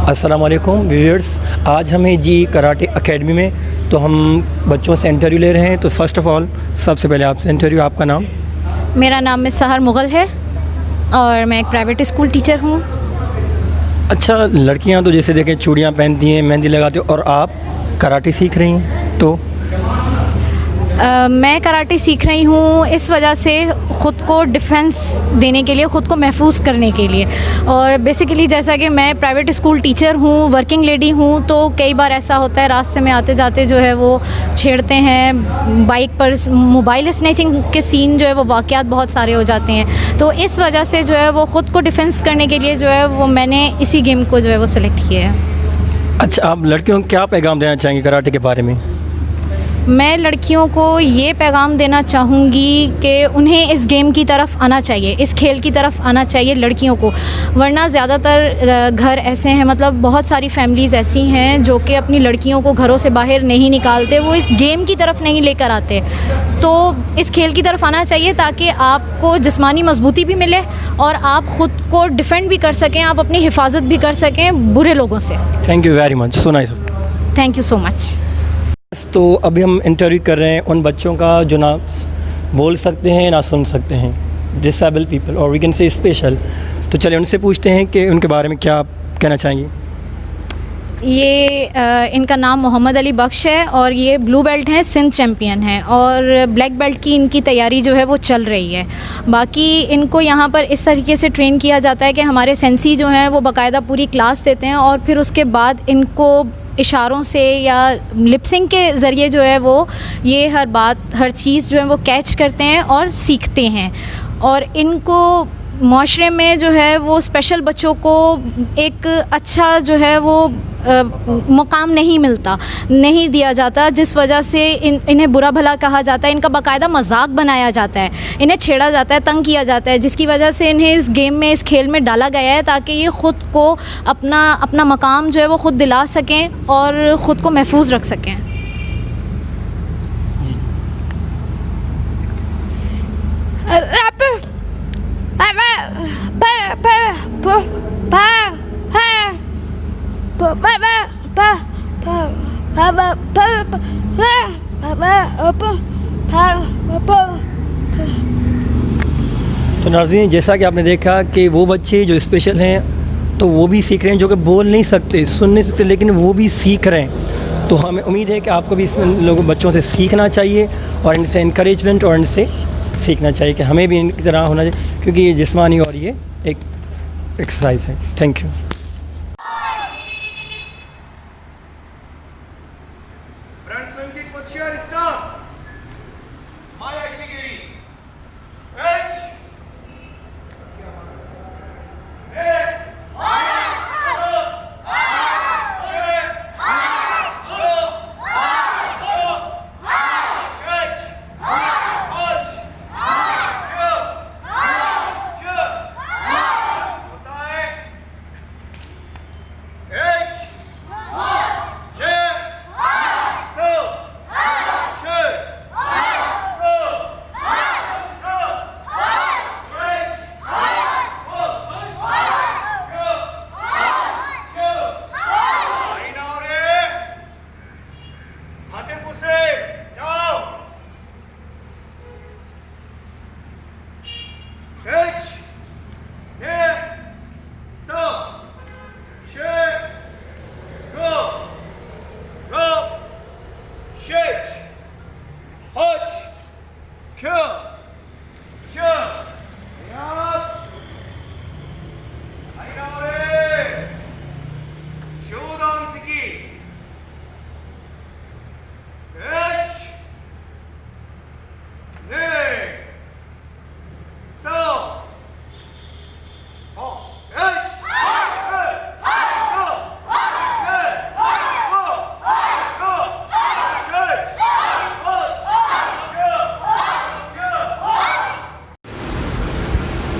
अस्सलाम वालेकुम व्यूअर्स, आज हमें जी कराटे एकेडमी में तो हम बच्चों से इंटरव्यू ले रहे हैं। तो फ़र्स्ट ऑफ़ ऑल सबसे पहले आपसे इंटरव्यू, आपका नाम? मेरा नाम मिस सहर मुग़ल है और मैं एक प्राइवेट स्कूल टीचर हूँ। अच्छा, लड़कियां तो जैसे देखें चूड़ियां पहनती हैं, मेहंदी लगाती हैं, और आप कराटे सीख रही हैं। तो मैं कराटे सीख रही हूँ इस वजह से ख़ुद को डिफेंस देने के लिए, ख़ुद को महफूज करने के लिए। और बेसिकली जैसा कि मैं प्राइवेट स्कूल टीचर हूँ, वर्किंग लेडी हूँ, तो कई बार ऐसा होता है रास्ते में आते जाते जो है वो छेड़ते हैं, बाइक पर मोबाइल स्नैचिंग के सीन जो है वो वाक़यात बहुत सारे हो जाते हैं। तो इस वजह से जो है वो ख़ुद को डिफेंस करने के लिए जो है वो मैंने इसी गेम को जो है वो सिलेक्ट किया है। अच्छा, आप लड़कियों को क्या पैगाम देना चाहेंगे कराटे के बारे में? मैं लड़कियों को ये पैगाम देना चाहूँगी कि उन्हें इस गेम की तरफ आना चाहिए, इस खेल की तरफ आना चाहिए लड़कियों को। वरना ज़्यादातर घर ऐसे हैं, मतलब बहुत सारी फैमिलीज़ ऐसी हैं जो कि अपनी लड़कियों को घरों से बाहर नहीं निकालते, वो इस गेम की तरफ नहीं लेकर आते। तो इस खेल की तरफ आना चाहिए ताकि आपको जिस्मानी मजबूती भी मिले और आप ख़ुद को डिफेंड भी कर सकें, आप अपनी हिफाजत भी कर सकें बुरे लोगों से। Thank you very much, so nice. Thank you so much. तो अभी हम इंटरव्यू कर रहे हैं उन बच्चों का जो ना बोल सकते हैं ना सुन सकते हैं, डिसेबल पीपल, और वी कैन से स्पेशल। तो चलिए उनसे पूछते हैं कि उनके बारे में क्या आप कहना चाहेंगे। ये इनका नाम मोहम्मद अली बख्श है और ये ब्लू बेल्ट हैं, सिंध चैम्पियन हैं, और ब्लैक बेल्ट की इनकी तैयारी जो है वो चल रही है। बाकी इनको यहाँ पर इस तरीके से ट्रेन किया जाता है कि हमारे सेंसी जो हैं वो बाकायदा पूरी क्लास देते हैं और फिर उसके बाद इनको इशारों से या लिपसिंग के ज़रिए जो है वो ये हर बात, हर चीज़ जो है वो कैच करते हैं और सीखते हैं। और इनको माशरे में जो है वो स्पेशल बच्चों को एक अच्छा जो है वो मुकाम नहीं मिलता, नहीं दिया जाता, जिस वजह से इन्हें बुरा भला कहा जाता है, इनका बाकायदा मजाक बनाया जाता है, इन्हें छेड़ा जाता है, तंग किया जाता है, जिसकी वजह से इन्हें इस गेम में, इस खेल में डाला गया है ताकि ये ख़ुद को अपना मकाम जो है वो ख़ुद दिला सकें और ख़ुद को महफूज रख सकें। तो नाज़रीन, जैसा कि आपने देखा कि वो बच्चे जो स्पेशल हैं तो वो भी सीख रहे हैं, जो कि बोल नहीं सकते, सुन नहीं सकते, लेकिन वो भी सीख रहे हैं। तो हमें उम्मीद है कि आपको भी इन लोगों बच्चों से सीखना चाहिए और इनसे इंकरेजमेंट और इनसे सीखना चाहिए कि हमें भी इनकी तरह होना चाहिए, क्योंकि ये जिस्मानी और ये एक एक्सरसाइज है। Thank you.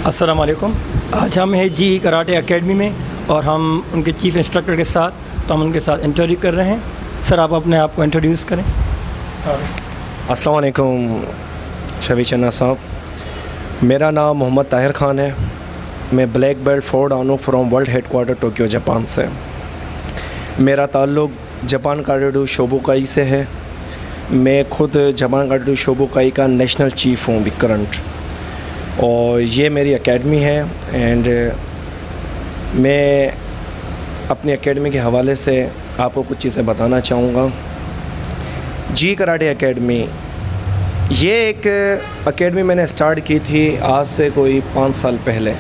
अस्सलाम वालेकुम। आज हम हैं जी कराटे एकेडमी में और हम उनके चीफ़ इंस्ट्रक्टर के साथ, तो हम उनके साथ इंटरव्यू कर रहे हैं। सर, आप अपने आप को इंट्रोड्यूस करें। अस्सलाम वालेकुम शबी चन्ना साहब, मेरा नाम मोहम्मद ताहिर ख़ान है। मैं ब्लैक बेल्ट 4 डानो from world headquarter Tokyo Japan से। मेरा ताल्लुक़ जापान कराटे शोबुकाई से है। मैं खुद जापान कराटे शोबुकाई का नेशनल चीफ़ हूँ अभी करंट, और ये मेरी एकेडमी है। एंड मैं अपनी एकेडमी के हवाले से आपको कुछ चीज़ें बताना चाहूँगा। जी कराटे एकेडमी, ये एक एकेडमी मैंने स्टार्ट की थी आज से कोई 5 साल पहले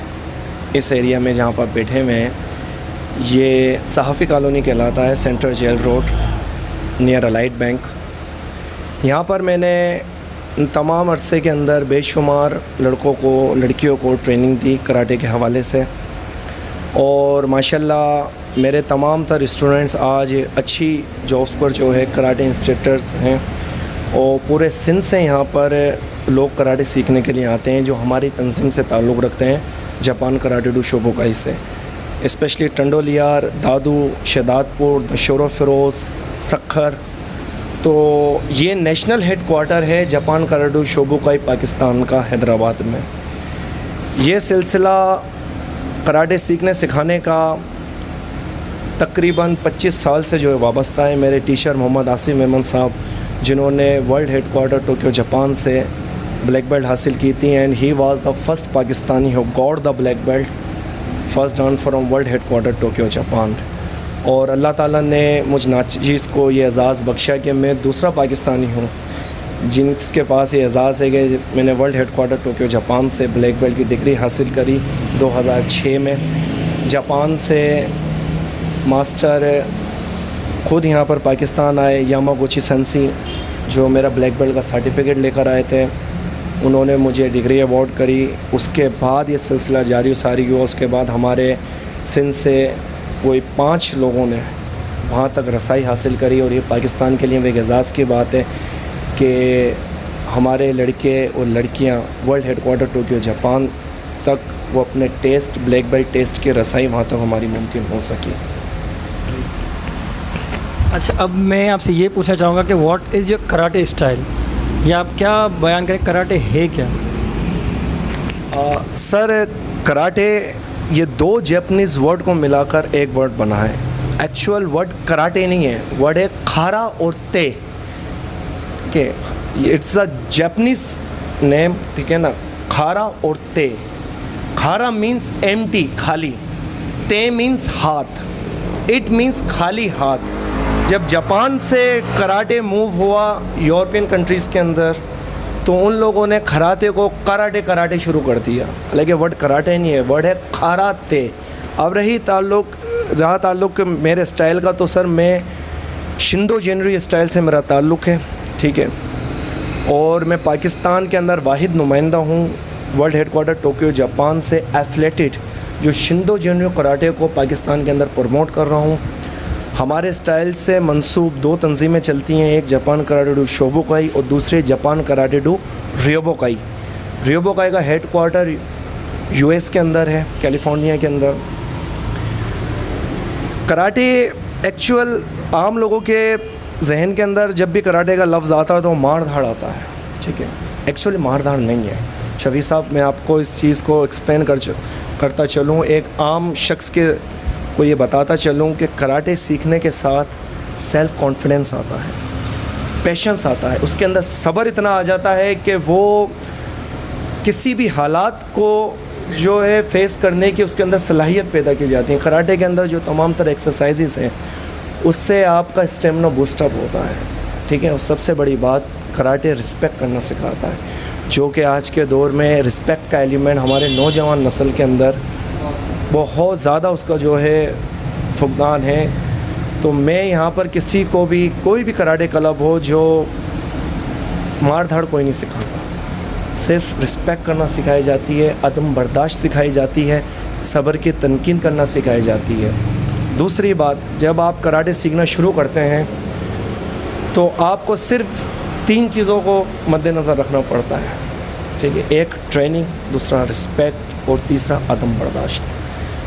इस एरिया में जहाँ पर बैठे हुए हैं। ये सहाफ़ी कॉलोनी कहलाता है, central jail road near allied bank. यहाँ पर मैंने तमाम अरसे के अंदर बेशुमार लड़कों को, लड़कियों को ट्रेनिंग दी कराटे के हवाले से, और माशाल्लाह मेरे तमाम तर स्टूडेंट्स आज अच्छी जॉब्स पर जो है कराटे इंस्ट्रक्टर्स हैं, और पूरे सिंध से यहाँ पर लोग कराटे सीखने के लिए आते हैं जो हमारी तंजीम से ताल्लुक़ रखते हैं जापान कराटे डू शोबुकाई से, स्पेशली टंडोलियार, दादू, शहदादपुर, दशोरो फिरोज़, सखर। तो ये नेशनल हेडक्वार्टर है जापान कराटे शोबुकाई पाकिस्तान का हैदराबाद में। ये सिलसिला कराटे सीखने सिखाने का तकरीबन 25 साल से जो है वाबस्ता है। मेरे टीचर मोहम्मद आसिम मेमन साहब, जिन्होंने वर्ल्ड हेडक्वार्टर टोक्यो जापान से ब्लैक बेल्ट हासिल की थी, and he was the first Pakistani who got the black belt first down from world headquarter Tokyo Japan. और अल्लाह ताला ने मुझ नाचीज़ को ये एज़ाज़ बख्शा कि मैं दूसरा पाकिस्तानी हूँ जिनके पास ये एज़ाज़ है कि मैंने वर्ल्ड हेडक्वार्टर टोक्यो जापान से ब्लैक बेल्ट की डिग्री हासिल करी 2006 में। जापान से मास्टर ख़ुद यहाँ पर पाकिस्तान आए, यामागुची सेंसी, जो मेरा ब्लैक बेल्ट का सर्टिफिकेट लेकर आए थे, उन्होंने मुझे डिग्री अवार्ड करी। उसके बाद ये सिलसिला जारी सारी हुआ। उसके बाद हमारे सिंध से कोई 5 लोगों ने वहाँ तक रसाई हासिल करी, और ये पाकिस्तान के लिए एक एज़ाज़ की बात है कि हमारे लड़के और लड़कियाँ वर्ल्ड हेडक्वार्टर टोक्यो जापान तक वो अपने टेस्ट, ब्लैक बेल्ट टेस्ट की रसाई वहाँ तक हमारी मुमकिन हो सकी। अच्छा, अब मैं आपसे ये पूछना चाहूँगा कि what is your karate style, या आप क्या बयान करें, कराटे है क्या? सर, कराटे ये 2 जापानीज़ वर्ड को मिलाकर एक वर्ड बना है। एक्चुअल वर्ड कराटे नहीं है, वर्ड है खारा और ते के। इट्स अ जापानीज़ नेम, ठीक है ना। खारा और ते, खारा मीन्स एम्प्टी, खाली, ते मीन्स हाथ, इट मीन्स खाली हाथ। जब जापान से कराटे मूव हुआ यूरोपियन कंट्रीज़ के अंदर, तो उन लोगों ने कराटे को कराटे शुरू कर दिया, लेकिन वर्ड कराटे नहीं है, वर्ड है खाराते। अब रहा ताल्लुक़ मेरे स्टाइल का, तो सर मैं शिंदो जेनरी स्टाइल से मेरा ताल्लुक़ है, ठीक है। और मैं पाकिस्तान के अंदर वाहिद नुमाइंदा हूँ वर्ल्ड हेडक्वार्टर टोक्यो जापान से एफिलेटेड, जो शिंदो जेनरी कराटे को पाकिस्तान के अंदर प्रमोट कर रहा हूँ। हमारे स्टाइल से मंसूब 2 तंजीमें चलती हैं, एक जापान कराटे डू शोबुकाई और दूसरे जापान कराटे डू रियोबुकाई। रियोबुकाई का हेडक्वार्टर यूएस के अंदर है, कैलिफोर्निया के अंदर। कराटे एक्चुअल आम लोगों के जहन के अंदर जब भी कराटे का लफ्ज़ आता है तो मार धाड़ आता है, ठीक है। एक्चुअली मार धाड़ नहीं है शफी साहब, मैं आपको इस चीज़ को एक्सप्लेन करता चलूँ, एक आम शख्स के को ये बताता चलूँ कि कराटे सीखने के साथ सेल्फ़ कॉन्फिडेंस आता है, पेशेंस आता है, उसके अंदर सब्र इतना आ जाता है कि वो किसी भी हालात को जो है फेस करने की उसके अंदर सलाहियत पैदा की जाती है। कराटे के अंदर जो तमाम तरह एक्सरसाइजेस हैं उससे आपका स्टेमिना बूस्टअप होता है, ठीक है। और सबसे बड़ी बात, कराटे रिस्पेक्ट करना सिखाता है, जो कि आज के दौर में रिस्पेक्ट का एलिमेंट हमारे नौजवान नस्ल के अंदर बहुत ज़्यादा उसका जो है फुकदान है। तो मैं यहाँ पर किसी को भी, कोई भी कराटे क्लब हो, जो मार धाड़ कोई नहीं सिखाता, सिर्फ रिस्पेक्ट करना सिखाई जाती है, अदम बर्दाश्त सिखाई जाती है, सब्र की तनकीन करना सिखाई जाती है। दूसरी बात, जब आप कराटे सीखना शुरू करते हैं तो आपको सिर्फ 3 चीज़ों को मद्देनज़र रखना पड़ता है, ठीक है। एक ट्रेनिंग, दूसरा रिस्पेक्ट और तीसरा अदम बर्दाश्त।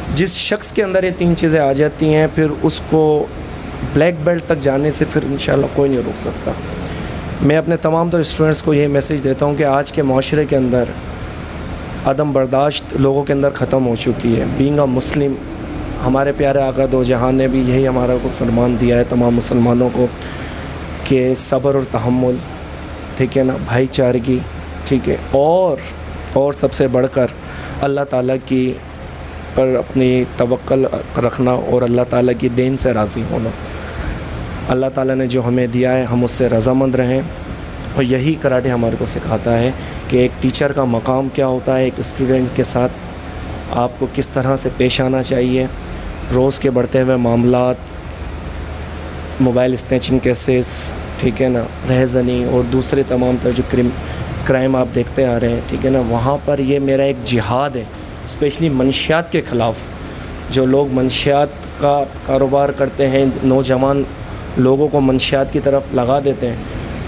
जिस शख्स के अंदर ये 3 चीज़ें आ जाती हैं, फिर उसको ब्लैक बेल्ट तक जाने से फिर इंशाल्लाह कोई नहीं रोक सकता। मैं अपने तमाम तो स्टूडेंट्स को ये मैसेज देता हूँ कि आज के माशरे के अंदर अदम बर्दाश्त लोगों के अंदर ख़त्म हो चुकी है। बीइंग अ मुस्लिम हमारे प्यारे आका दो जहान ने भी यही हमारा को फरमान दिया है तमाम मुसलमानों को कि सब्र और तहम्मुल, ठीक है ना, भाईचारगी, ठीक है, और सबसे बढ़कर अल्लाह ताला की पर अपनी तवक्कल रखना और अल्लाह ताला की देन से राज़ी होना। अल्लाह ताला ने जो हमें दिया है हम उससे रज़ामंद रहें, और यही कराटे हमारे को सिखाता है कि एक टीचर का मकाम क्या होता है, एक स्टूडेंट के साथ आपको किस तरह से पेश आना चाहिए। रोज़ के बढ़ते हुए मामलात, मोबाइल स्नैचिंग केसेस, ठीक है ना, रहज़नी और दूसरे तमाम तरह जो क्राइम आप देखते आ रहे हैं, ठीक है ना, वहाँ पर ये मेरा एक जिहाद है, स्पेशली मनशियात के ख़िलाफ़। जो लोग मनशियात का कारोबार करते हैं, नौजवान लोगों को मनशियात की तरफ लगा देते हैं,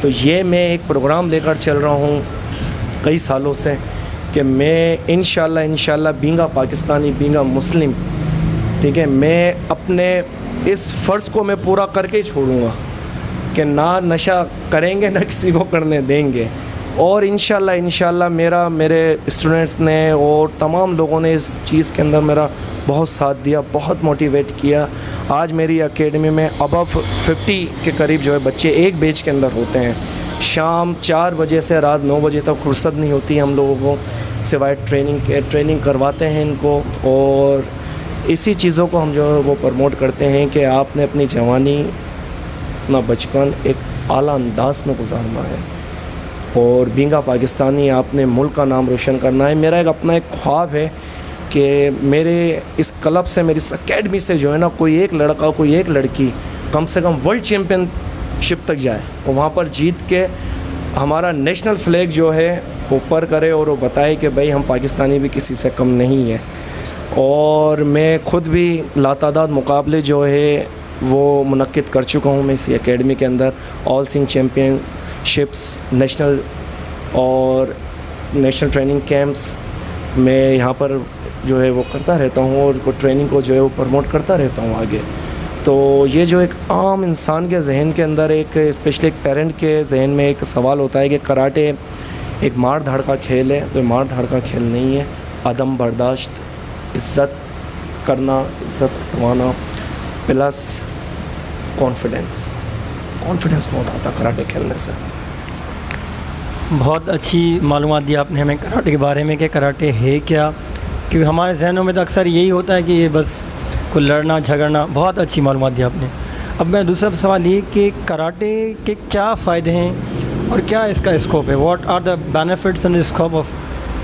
तो ये मैं एक प्रोग्राम लेकर चल रहा हूँ कई सालों से कि मैं इंशाल्लाह बींगा पाकिस्तानी, बींगा मुस्लिम, ठीक है, मैं अपने इस फ़र्ज़ को मैं पूरा करके ही छोड़ूँगा कि ना नशा करेंगे ना किसी को करने देंगे। और इंशाल्लाह मेरे स्टूडेंट्स ने और तमाम लोगों ने इस चीज़ के अंदर मेरा बहुत साथ दिया, बहुत मोटिवेट किया। आज मेरी एकेडमी में अबव 50 के करीब जो है बच्चे एक बैच के अंदर होते हैं। शाम 4 बजे से रात 9 बजे तक फुर्सत नहीं होती हम लोगों को, सिवाय ट्रेनिंग करवाते हैं इनको, और इसी चीज़ों को हम जो है वो प्रमोट करते हैं कि आपने अपनी जवानी, अपना बचपन एक आला अंदाज में गुजारना है और बींगा पाकिस्तानी आपने मुल्क का नाम रोशन करना है। मेरा एक अपना एक ख्वाब है कि मेरे इस क्लब से, मेरी इस अकेडमी से जो है ना, कोई एक लड़का, कोई एक लड़की कम से कम वर्ल्ड चैम्पियनशिप तक जाए और वहाँ पर जीत के हमारा नेशनल फ्लैग जो है ऊपर करे और वो बताए कि भाई हम पाकिस्तानी भी किसी से कम नहीं है। और मैं ख़ुद भी लातादाद मुकाबले जो है वो मुनक्किद कर चुका हूँ मैं इसी एकेडमी के अंदर। ऑल सिंह चैम्पियनशिप्स, नेशनल और नेशनल ट्रेनिंग कैंप्स मैं यहाँ पर जो है वो करता रहता हूँ और को ट्रेनिंग को जो है वो प्रमोट करता रहता हूँ आगे। तो ये जो एक आम इंसान के जहन के अंदर, एक स्पेशली एक पेरेंट के जहन में एक सवाल होता है कि कराटे एक मार धाड़ का खेल है, तो मार धाड़ का खेल नहीं है। अदम बर्दाश्त, इज़्ज़त करना, इज़्ज़त करवाना, प्लस कॉन्फिडेंस बहुत आता कराटे खेलने से। बहुत अच्छी मालूमात दी आपने हमें कराटे के बारे में कि कराटे है क्या, क्योंकि हमारे जहनों में तो अक्सर यही होता है कि ये बस कोई लड़ना झगड़ना। बहुत अच्छी मालूमात दी आपने। अब मैं दूसरा सवाल ये कि कराटे के क्या फ़ायदे हैं और क्या इसका स्कोप है, what are the benefits and scope of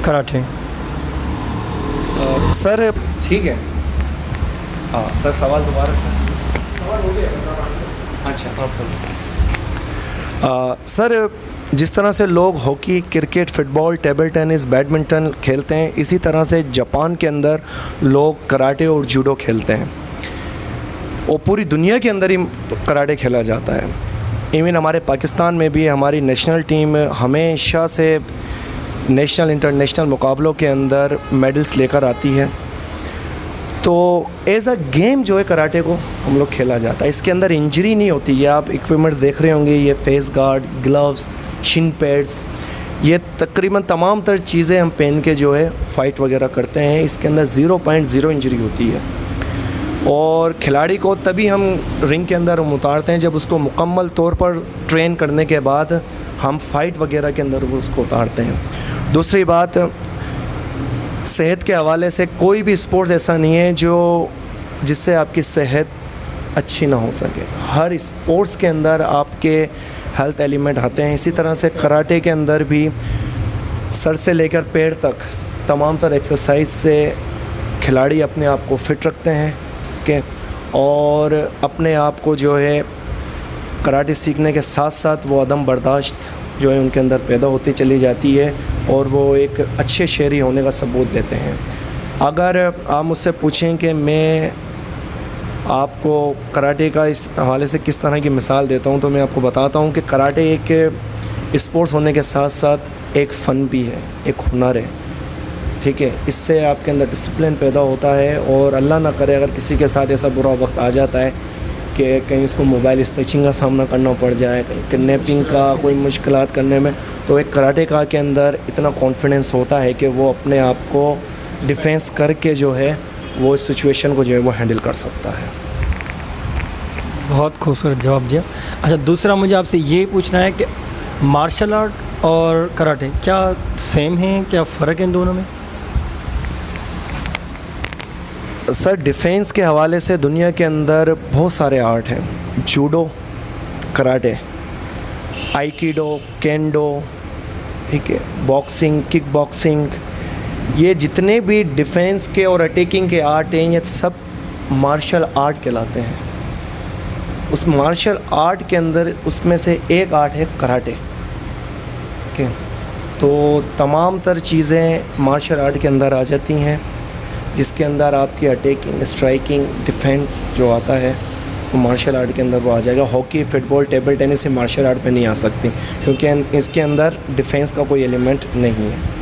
karate? Sir ठीक है, हाँ सर, सवाल दोबारा सवाल हो गया। अच्छा हाँ सर, जिस तरह से लोग hockey, cricket, football, table tennis, badminton खेलते हैं, इसी तरह से जापान के अंदर लोग कराटे और जूडो खेलते हैं और पूरी दुनिया के अंदर ही कराटे खेला जाता है। इवन हमारे पाकिस्तान में भी हमारी नेशनल टीम हमेशा से नेशनल इंटरनेशनल मुकाबलों के अंदर मेडल्स लेकर आती है। तो एज़ अ गेम जो है कराटे को हम लोग खेला जाता है। इसके अंदर इंजरी नहीं होती। ये आप इक्विपमेंट्स देख रहे होंगे, ये face guard, gloves, Shin pads, ये तकरीबन तमाम तर चीज़ें हम पहन के जो है फ़ाइट वगैरह करते हैं। इसके अंदर 0.0 इंजरी होती है और खिलाड़ी को तभी हम रिंग के अंदर हम उतारते हैं जब उसको मुकम्मल तौर पर ट्रेन करने के बाद हम फ़ाइट वगैरह के अंदर वो उसको उतारते हैं। दूसरी बात, सेहत के हवाले से कोई भी स्पोर्ट्स ऐसा नहीं है जिससे आपकी सेहत अच्छी ना हो सके। हर स्पोर्ट्स के अंदर आपके हेल्थ एलिमेंट आते हैं। इसी तरह से कराटे के अंदर भी सर से लेकर पैर तक तमाम तरह एक्सरसाइज से खिलाड़ी अपने आप को फ़िट रखते हैं के और अपने आप को जो है कराटे सीखने के साथ साथ वो अदम बर्दाश्त जो है उनके अंदर पैदा होती चली जाती है और वो एक अच्छे शहरी होने का सबूत देते हैं। अगर आप मुझसे पूछें कि मैं आपको कराटे का इस हवाले से किस तरह की मिसाल देता हूं, तो मैं आपको बताता हूं कि कराटे एक स्पोर्ट्स होने के साथ साथ एक फ़न भी है, एक हुनर है, ठीक है। इससे आपके अंदर डिसिप्लिन पैदा होता है और अल्लाह ना करे अगर किसी के साथ ऐसा बुरा वक्त आ जाता है कि कहीं इसको मोबाइल स्नैचिंग का सामना करना पड़ जाए, कहीं किडनैपिंग का कोई मुश्किलात करने में, तो एक कराटे का के अंदर इतना कॉन्फिडेंस होता है कि वो अपने आप को डिफेंस करके जो है वो इस सिचुएशन को जो है वो हैंडल कर सकता है। बहुत खूबसूरत जवाब दिया। अच्छा, दूसरा मुझे आपसे ये पूछना है कि मार्शल आर्ट और कराटे क्या सेम हैं, क्या फ़र्क है इन दोनों में? सर, डिफेंस के हवाले से दुनिया के अंदर बहुत सारे आर्ट हैं। जूडो, कराटे, आइकिडो, केंडो, ठीक है, बॉक्सिंग, किक बॉक्सिंग, ये जितने भी डिफेंस के और अटैकिंग के आर्ट हैं ये सब मार्शल आर्ट कहलाते हैं। उस मार्शल आर्ट के अंदर उसमें से एक आर्ट है कराटे। ठीक है, तो तमाम तर चीज़ें मार्शल आर्ट के अंदर आ जाती हैं, जिसके अंदर आपकी अटैकिंग, स्ट्राइकिंग, डिफेंस जो आता है वो मार्शल आर्ट के अंदर वो आ जाएगा। हॉकी, फुटबॉल, टेबल टेनिस ये मार्शल आर्ट में नहीं आ सकती क्योंकि इसके अंदर डिफेंस का कोई एलिमेंट नहीं है।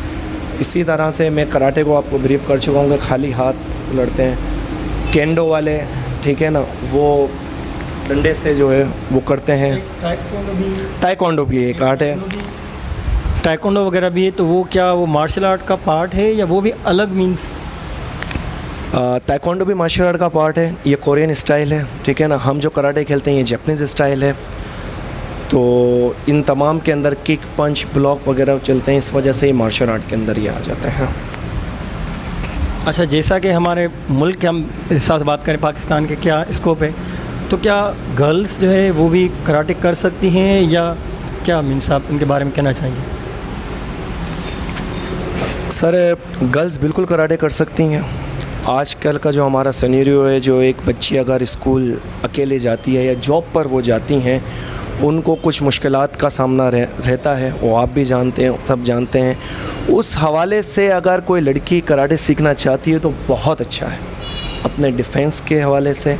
इसी तरह से मैं कराटे को आपको ब्रीफ कर चुका हूँ कि खाली हाथ लड़ते हैं। केंडो वाले, ठीक है ना, वो डंडे से जो है वो करते हैं। ताइक्वांडो भी एक आर्ट है। टाइकोंडो वगैरह भी है, तो वो क्या वो मार्शल आर्ट का पार्ट है या वो भी अलग मीन्स? ताइक्वांडो भी मार्शल आर्ट का पार्ट है। ये कोरियन स्टाइल है, ठीक है ना। हम जो कराटे खेलते हैं ये जापानीज़ स्टाइल है। तो इन तमाम के अंदर किक, पंच, ब्लॉक वगैरह चलते हैं, इस वजह से ही मार्शल आर्ट के अंदर ये आ जाते हैं। अच्छा, जैसा कि हमारे मुल्क के हम हिसाब से बात करें, पाकिस्तान के क्या स्कोप है, तो क्या गर्ल्स जो है वो भी कराटे कर सकती हैं या क्या मीन्स आप इनके बारे में कहना चाहेंगे? सर, गर्ल्स बिल्कुल कराटे कर सकती हैं। आजकल का जो हमारा सिनेरियो है, जो एक बच्ची अगर स्कूल अकेले जाती है या जॉब पर वो जाती हैं, उनको कुछ मुश्किलात का सामना रहता है, वो आप भी जानते हैं, सब जानते हैं। उस हवाले से अगर कोई लड़की कराटे सीखना चाहती है तो बहुत अच्छा है। अपने डिफेंस के हवाले से,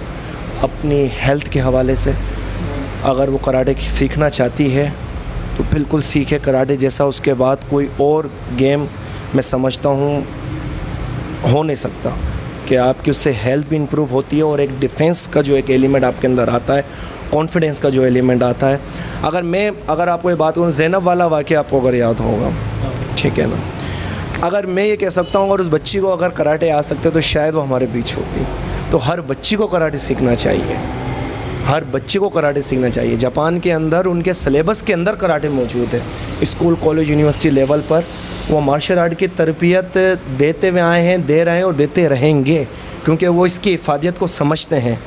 अपनी हेल्थ के हवाले से अगर वो कराटे सीखना चाहती है तो बिल्कुल सीखे कराटे जैसा। उसके बाद कोई और गेम मैं समझता हूँ हो नहीं सकता कि आपकी उससे हेल्थ भी इम्प्रूव होती है और एक डिफेंस का जो एक एलिमेंट आपके अंदर आता है, कॉन्फिडेंस का जो एलिमेंट आता है। अगर आपको ये बात करूँ, ज़ैनब वाला वाक़या आपको अगर याद होगा, ठीक है ना, अगर मैं ये कह सकता हूँ अगर उस बच्ची को अगर कराटे आ सकते तो शायद वो हमारे बीच होती। तो हर बच्ची को कराटे सीखना चाहिए, हर बच्चे को कराटे सीखना चाहिए। जापान के अंदर उनके सिलेबस के अंदर कराटे मौजूद है। स्कूल, कॉलेज, यूनिवर्सिटी लेवल पर वो मार्शल आर्ट की तरबियत देते हुए आए हैं, दे रहे हैं और देते रहेंगे, क्योंकि वो इसकी इफ़ादियत को समझते हैं।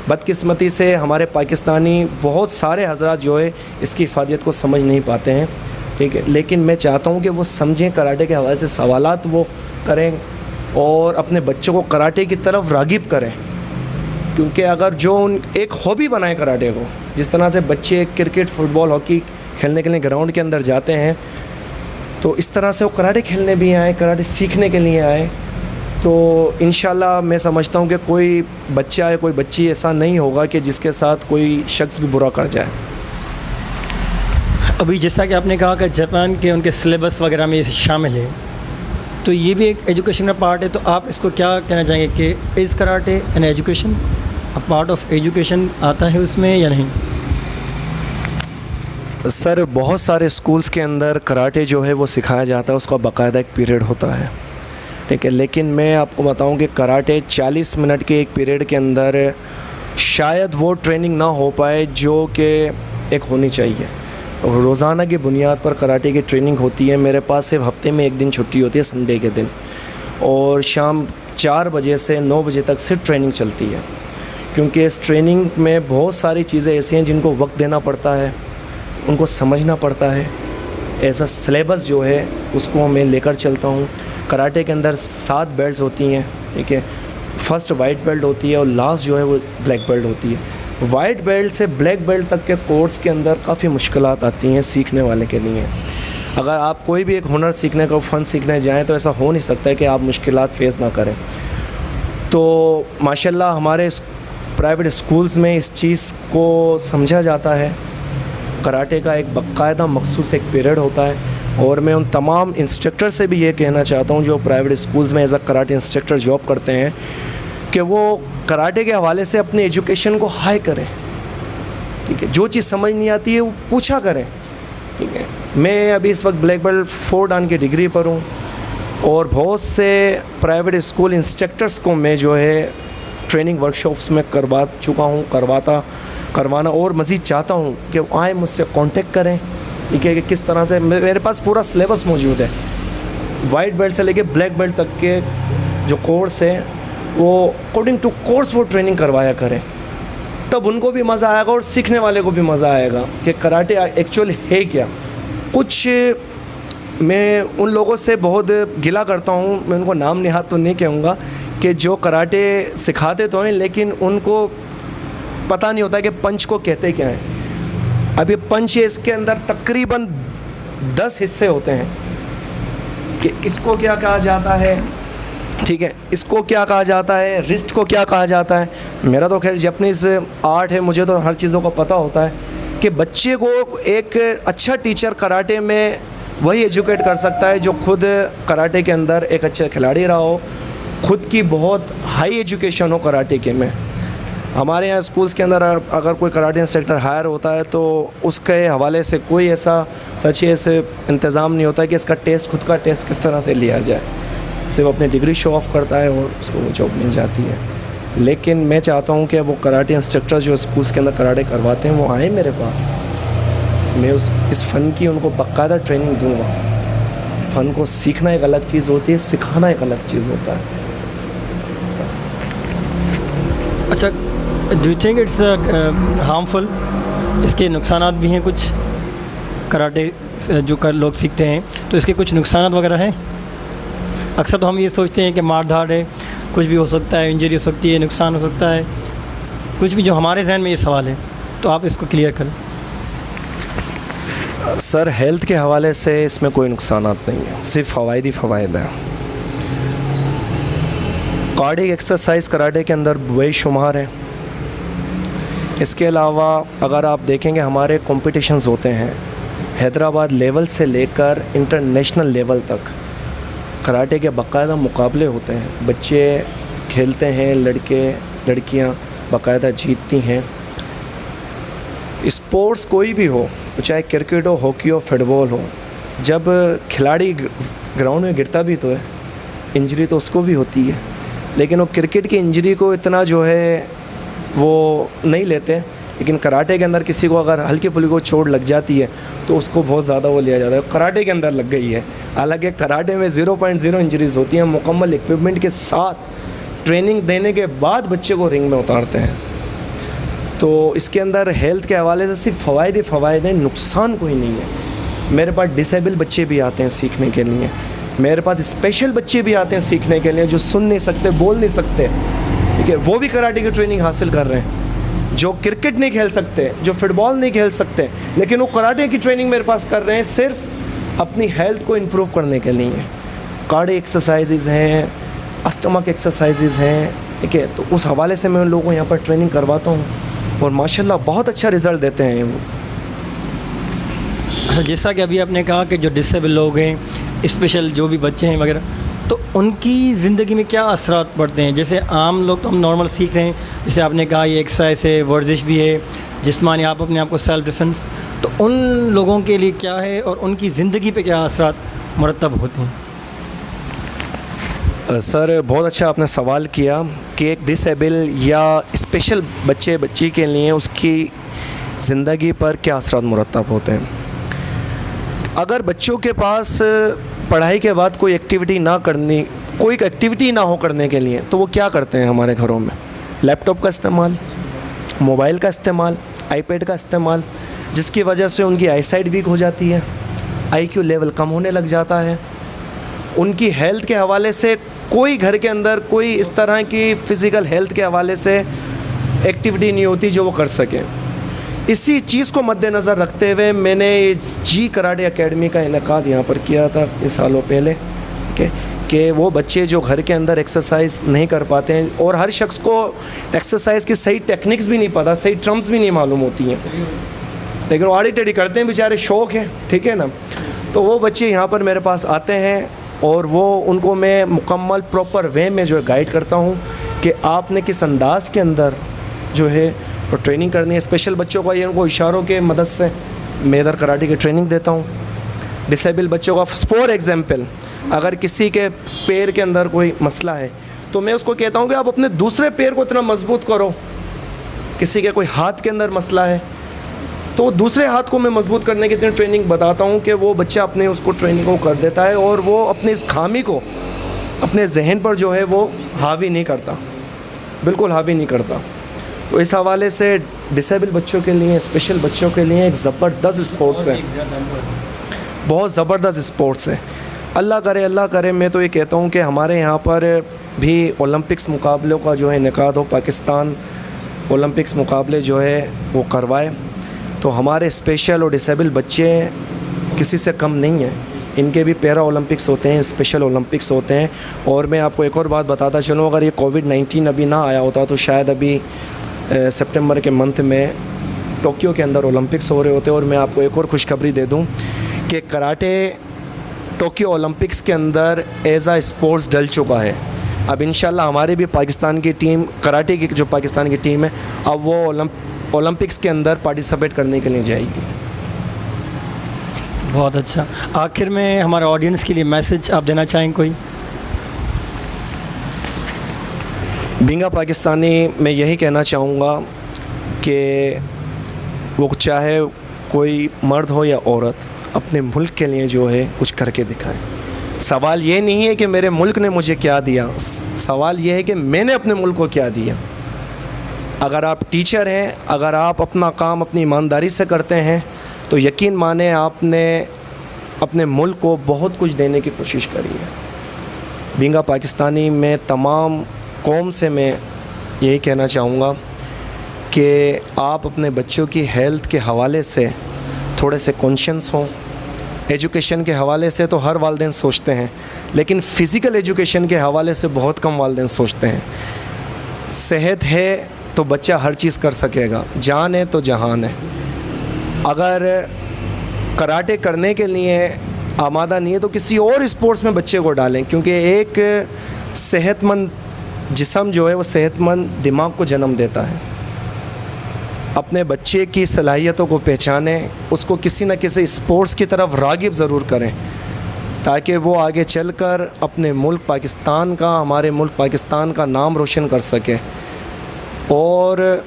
बदकिस्मती से हमारे पाकिस्तानी बहुत सारे हजरात जो है इसकी इफ़ादियत को समझ नहीं पाते हैं, ठीक है। लेकिन मैं चाहता हूँ कि वो समझें, कराटे के हवाले से सवालात वो करें और अपने बच्चों को कराटे की तरफ रागिब करें, क्योंकि अगर जो एक हॉबी बनाए कराटे को, जिस तरह से बच्चे क्रिकेट, फुटबॉल, हॉकी खेलने के लिए ग्राउंड के अंदर जाते हैं, तो इस तरह से वो कराटे खेलने भी आए, कराटे सीखने के लिए आए, तो इंशाल्लाह मैं समझता हूँ कि कोई बच्चा या कोई बच्ची ऐसा नहीं होगा कि जिसके साथ कोई शख्स भी बुरा कर जाए। अभी जैसा कि आपने कहा कि जापान के उनके सिलेबस वगैरह में शामिल है, तो ये भी एक एजुकेशन का पार्ट है, तो आप इसको क्या कहना चाहेंगे कि is karate an education, a part of education आता है उसमें या नहीं? सर, बहुत सारे स्कूल्स के अंदर कराटे जो है वो सिखाया जाता है, उसका बाकायदा एक पीरियड होता है, ठीक है। लेकिन मैं आपको बताऊं कि कराटे 40 मिनट के एक पीरियड के अंदर शायद वो ट्रेनिंग ना हो पाए जो कि एक होनी चाहिए। रोज़ाना की बुनियाद पर कराटे की ट्रेनिंग होती है। मेरे पास सिर्फ हफ्ते में एक दिन छुट्टी होती है, संडे के दिन, और शाम 4 बजे से 9 बजे तक सिर्फ ट्रेनिंग चलती है, क्योंकि इस ट्रेनिंग में बहुत सारी चीज़ें ऐसी हैं जिनको वक्त देना पड़ता है, उनको समझना पड़ता है। ऐसा सिलेबस जो है उसको मैं लेकर चलता हूँ। कराटे के अंदर 7 बेल्ट्स होती हैं, ठीक है। फर्स्ट वाइट बेल्ट होती है और लास्ट जो है वो ब्लैक बेल्ट होती है। वाइट बेल्ट से ब्लैक बेल्ट तक के कोर्स के अंदर काफ़ी मुश्किलात आती हैं सीखने वाले के लिए। अगर आप कोई भी एक हुनर सीखने का, फ़न सीखने जाएँ, तो ऐसा हो नहीं सकता है कि आप मुश्किलात फेस ना करें। तो माशाल्लाह हमारे प्राइवेट स्कूल्स में इस चीज़ को समझा जाता है। कराटे का एक बाकायदा मखसूस एक पीरियड होता है, और मैं उन तमाम इंस्ट्रक्टर से भी ये कहना चाहता हूँ जो प्राइवेट स्कूल्स में as a karate instructor job करते हैं, कि वो कराटे के हवाले से अपने एजुकेशन को हाई करें, ठीक है। जो चीज़ समझ नहीं आती है वो पूछा करें, ठीक है। मैं अभी इस वक्त ब्लैक बेल्ट 4 डान की डिग्री पर हूँ, और बहुत से प्राइवेट स्कूल इंस्ट्रक्टर्स को मैं जो है ट्रेनिंग वर्कशॉप्स में करवा चुका हूँ, करवाना और मज़ीद चाहता हूँ कि वो आए मुझसे कांटेक्ट करें, ठीक है, कि किस तरह से मेरे पास पूरा सिलेबस मौजूद है, वाइट बेल्ट से लेके ब्लैक बेल्ट तक के जो कोर्स है वो अकॉर्डिंग टू कोर्स वो ट्रेनिंग करवाया करें, तब उनको भी मज़ा आएगा और सीखने वाले को भी मज़ा आएगा कि कराटे एक्चुअल है क्या। कुछ मैं उन लोगों से बहुत गिला करता हूँ, मैं उनको नाम निहाद तो नहीं कहूँगा, कि जो कराटे सिखाते तो हैं लेकिन उनको पता नहीं होता कि पंच को कहते क्या हैं। अब ये पंच है, इसके अंदर तकरीबन 10 हिस्से होते हैं कि इसको क्या कहा जाता है, ठीक है, इसको क्या कहा जाता है, रिस्ट को क्या कहा जाता है। मेरा तो खैर जापानीज़ आर्ट है, मुझे तो हर चीज़ों का पता होता है कि बच्चे को एक अच्छा टीचर कराटे में वही एजुकेट कर सकता है जो खुद कराटे के अंदर एक अच्छा खिलाड़ी रहा हो, खुद की बहुत हाई एजुकेशन हो कराटे के में। हमारे यहाँ स्कूल्स के अंदर अगर कोई कराटे इंस्ट्रक्टर हायर होता है तो उसके हवाले से कोई ऐसा सच ऐसे इंतज़ाम नहीं होता कि इसका टेस्ट, खुद का टेस्ट किस तरह से लिया जाए, सिर्फ अपनी डिग्री शो ऑफ करता है और उसको वो जॉब मिल जाती है। लेकिन मैं चाहता हूँ कि वो कराटे इंस्ट्रक्टर जो स्कूल्स के अंदर कराटे करवाते हैं वो आए मेरे पास, मैं इस फ़न की उनको बाकायदा ट्रेनिंग दूँगा। फ़न को सीखना एक अलग चीज़ होती है, सिखाना एक अलग चीज़ होता है। अच्छा, do you think it's harmful, इसके नुकसानात भी हैं कुछ, कराटे जो लोग सीखते हैं तो इसके कुछ नुकसानात वगैरह हैं? अक्सर तो हम ये सोचते हैं कि मार धाड़ है, कुछ भी हो सकता है, इंजरी हो सकती है, नुकसान हो सकता है, कुछ भी, जो हमारे जहन में ये सवाल है, तो आप इसको क्लियर करें। सर, हेल्थ के हवाले से इसमें कोई नुकसानात नहीं है, सिर्फ फ़वाइद ही फ़वाइद है। कार्डिक एक्सरसाइज कराटे के अंदर बेशुमार है। इसके अलावा अगर आप देखेंगे हमारे कॉम्पिटिशन्स होते हैं हैदराबाद लेवल से लेकर इंटरनेशनल लेवल तक, कराटे के बाकायदा मुकाबले होते हैं, बच्चे खेलते हैं, लड़के लड़कियां बाकायदा जीतती हैं। स्पोर्ट्स कोई भी हो, चाहे क्रिकेट हो, हॉकी हो, फुटबॉल हो, जब खिलाड़ी ग्राउंड में गिरता भी तो है, इंजरी तो उसको भी होती है, लेकिन वो क्रिकेट की इंजरी को इतना जो है वो नहीं लेते। लेकिन कराटे के अंदर किसी को अगर हल्की फुल्की को चोट लग जाती है तो उसको बहुत ज़्यादा वो लिया जाता है, कराटे के अंदर लग गई है। हालांकि कराटे में 0.0 इंजरीज़ होती हैं, मुकम्मल इक्विपमेंट के साथ ट्रेनिंग देने के बाद बच्चे को रिंग में उतारते हैं। तो इसके अंदर हेल्थ के हवाले से सिर्फ फ़वाइद ही फ़वाइद हैं, नुकसान कोई नहीं है। मेरे पास डिसेबल बच्चे भी आते हैं सीखने के लिए, मेरे पास स्पेशल बच्चे भी आते हैं सीखने के लिए, जो सुन नहीं सकते, बोल नहीं सकते, ठीक है, वो भी कराटे की ट्रेनिंग हासिल कर रहे हैं। जो क्रिकेट नहीं खेल सकते, जो फुटबॉल नहीं खेल सकते, लेकिन वो कराटे की ट्रेनिंग मेरे पास कर रहे हैं सिर्फ अपनी हेल्थ को इम्प्रूव करने के लिए। कार्डिक एक्सरसाइजेज़ हैं, स्टमक एक्सरसाइजेज़ हैं, ठीक है, तो उस हवाले से मैं उन लोगों को यहाँ पर ट्रेनिंग करवाता हूँ और माशाल्लाह बहुत अच्छा रिज़ल्ट देते हैं वो। अच्छा, जैसा कि अभी आपने कहा कि जो डिसेबल लोग हैं, स्पेशल जो भी बच्चे हैं वगैरह, तो उनकी ज़िंदगी में क्या असरात पड़ते हैं? जैसे आम लोग तो हम नॉर्मल सीख रहे हैं, जैसे आपने कहा ये एक्सरसाइज है, वर्जिश भी है, जिस्मानी, आप अपने आप को सेल्फ डिफेंस, तो उन लोगों के लिए क्या है और उनकी ज़िंदगी पे क्या असरात मुरतब होते हैं? सर, बहुत अच्छा आपने सवाल किया कि एक डिसेबल या स्पेशल बच्ची के लिए उसकी ज़िंदगी पर क्या असरात मुरतब होते हैं। अगर बच्चों के पास पढ़ाई के बाद कोई एक्टिविटी ना हो करने के लिए, तो वो क्या करते हैं हमारे घरों में? लैपटॉप का इस्तेमाल, मोबाइल का इस्तेमाल, आईपैड का इस्तेमाल, जिसकी वजह से उनकी आईसाइट वीक हो जाती है, आईक्यू लेवल कम होने लग जाता है। उनकी हेल्थ के हवाले से कोई घर के अंदर कोई इस तरह की फ़िज़िकल हेल्थ के हवाले से एक्टिविटी नहीं होती जो वो कर सकें। इसी चीज़ को मद्देनज़र रखते हुए मैंने जी कराटे एकेडमी का इनेकाद यहाँ पर किया था इस सालों पहले, कि वो बच्चे जो घर के अंदर एक्सरसाइज नहीं कर पाते हैं, और हर शख्स को एक्सरसाइज की सही टेक्निक्स भी नहीं पता, सही टर्म्स भी नहीं मालूम होती हैं, लेकिन वो आड़ी टेढ़ी करते हैं बेचारे, शौक़ है, ठीक है ना। तो वो बच्चे यहाँ पर मेरे पास आते हैं और वो उनको मैं मुकम्मल प्रॉपर वे में जो है गाइड करता हूँ कि आपने किस अंदाज़ के अंदर जो है वो ट्रेनिंग करनी है। स्पेशल बच्चों का ये उनको इशारों के मदद से मैं इधर कराटे की ट्रेनिंग देता हूँ। डिसेबल बच्चों का फॉर एग्ज़ाम्पल अगर किसी के पैर के अंदर कोई मसला है तो मैं उसको कहता हूँ कि आप अपने दूसरे पैर को इतना मजबूत करो। किसी के कोई हाथ के अंदर मसला है तो दूसरे हाथ को मैं मजबूत करने की इतनी ट्रेनिंग बताता हूँ कि वो बच्चा अपने उसको ट्रेनिंग को कर देता है और वो अपनी इस खामी को अपने जहन पर जो है वो हावी नहीं करता, बिल्कुल हावी नहीं करता। तो इस हवाले से डिसेबल बच्चों के लिए, स्पेशल बच्चों के लिए एक ज़बरदस्त स्पोर्ट्स है, बहुत ज़बरदस्त स्पोर्ट्स है। अल्लाह करे मैं तो ये कहता हूँ कि हमारे यहाँ पर भी ओलंपिक्स मुकाबलों का जो है इनेकाद हो, पाकिस्तान ओलंपिक्स मुकाबले जो है वो करवाए, तो हमारे स्पेशल और डिसेबल बच्चे किसी से कम नहीं हैं। इनके भी पैरा ओलंपिक्स होते हैं, स्पेशल ओलंपिक्स होते हैं। और मैं आपको एक और बात बताता चलूँ, अगर ये कोविड-19 अभी ना आया होता तो शायद अभी सितंबर के मंथ में टोक्यो के अंदर ओलंपिक्स हो रहे होते। और मैं आपको एक और खुशखबरी दे दूं कि कराटे टोक्यो ओलंपिक्स के अंदर एज़ आ स्पोर्ट्स डल चुका है। अब इंशाल्लाह हमारी भी पाकिस्तान की टीम, कराटे की जो पाकिस्तान की टीम है, अब वो ओलंपिक्स के अंदर पार्टिसिपेट करने के लिए जाएगी। बहुत अच्छा। आखिर में हमारे ऑडियंस के लिए मैसेज आप देना चाहें कोई? बिंगा पाकिस्तानी मैं यही कहना चाहूँगा कि वो चाहे कोई मर्द हो या औरत, अपने मुल्क के लिए जो है कुछ करके दिखाएं। सवाल ये नहीं है कि मेरे मुल्क ने मुझे क्या दिया, सवाल ये है कि मैंने अपने मुल्क को क्या दिया। अगर आप टीचर हैं, अगर आप अपना काम अपनी ईमानदारी से करते हैं तो यकीन माने आपने अपने मुल्क को बहुत कुछ देने की कोशिश करी है। बिंगा पाकिस्तानी में तमाम कौम से मैं यही कहना चाहूँगा कि आप अपने बच्चों की हेल्थ के हवाले से थोड़े से कॉन्शियस हों। एजुकेशन के हवाले से तो हर वालिदैन सोचते हैं, लेकिन फ़िज़िकल एजुकेशन के हवाले से बहुत कम वालिदैन सोचते हैं। सेहत है तो बच्चा हर चीज़ कर सकेगा, जान है तो जहान है। अगर कराटे करने के लिए आमादा नहीं है तो किसी और स्पोर्ट्स में बच्चे को डालें, क्योंकि एक सेहतमंद जिस्म जो है वो सेहतमंद दिमाग को जन्म देता है। अपने बच्चे की सलाहियतों को पहचानें, उसको किसी न किसी स्पोर्ट्स की तरफ राग़िब ज़रूर करें ताकि वो आगे चलकर अपने मुल्क पाकिस्तान का, हमारे मुल्क पाकिस्तान का नाम रोशन कर सके। और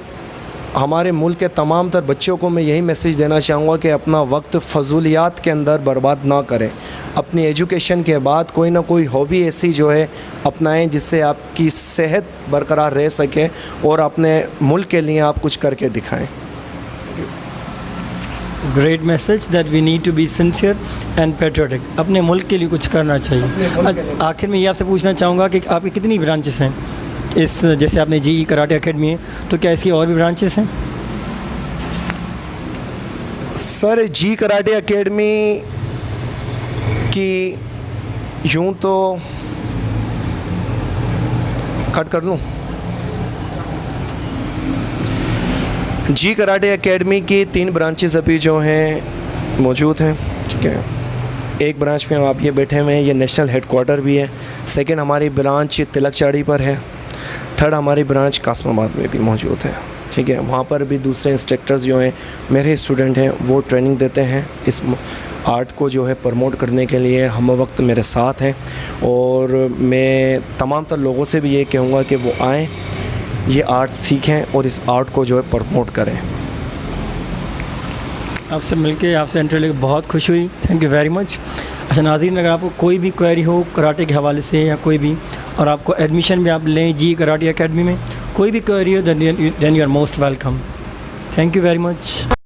हमारे मुल्क के तमाम तर बच्चों को मैं यही मैसेज देना चाहूँगा कि अपना वक्त फजूलियात के अंदर बर्बाद ना करें। अपनी एजुकेशन के बाद कोई ना कोई हॉबी ऐसी जो है अपनाएं जिससे आपकी सेहत बरकरार रह सके और अपने मुल्क के लिए आप कुछ करके दिखाएं। Great message that we need to be sincere and patriotic. अपने मुल्क के लिए कुछ करना चाहिए। आखिर में ये आपसे पूछना चाहूँगा कि आपकी कितनी ब्रांचेस हैं इस, जैसे आपने जी कराटे एकेडमी है, तो क्या इसकी और भी ब्रांचेस हैं? सर जी कराटे एकेडमी की यूँ तो कट कर लूँ, जी कराटे एकेडमी की 3 ब्रांचेस अभी जो हैं मौजूद हैं। ठीक है, एक ब्रांच में आप ये बैठे हुए हैं, ये नेशनल हेडक्वार्टर भी है। सेकंड हमारी ब्रांच तिलक चाड़ी पर है। थर्ड हमारी ब्रांच कासमाबाद में भी मौजूद है। ठीक है, वहाँ पर भी दूसरे इंस्ट्रक्टर्स जो हैं, मेरे स्टूडेंट हैं, वो ट्रेनिंग देते हैं। इस आर्ट को जो है प्रमोट करने के लिए हम वक्त मेरे साथ हैं। और मैं तमाम तर लोगों से भी ये कहूँगा कि वो आएँ, ये आर्ट सीखें और इस आर्ट को जो है प्रमोट करें। आपसे मिलके, आपसे इंटरव्यू लेकर बहुत खुश हुई। Thank you very much. अच्छा नाज़रीन, अगर आपको कोई भी क्वेरी हो कराटे के हवाले से या कोई भी, और आपको एडमिशन भी आप लें जी कराटे एकेडमी में, कोई भी क्वेरी हो, then you are most welcome. Thank you very much.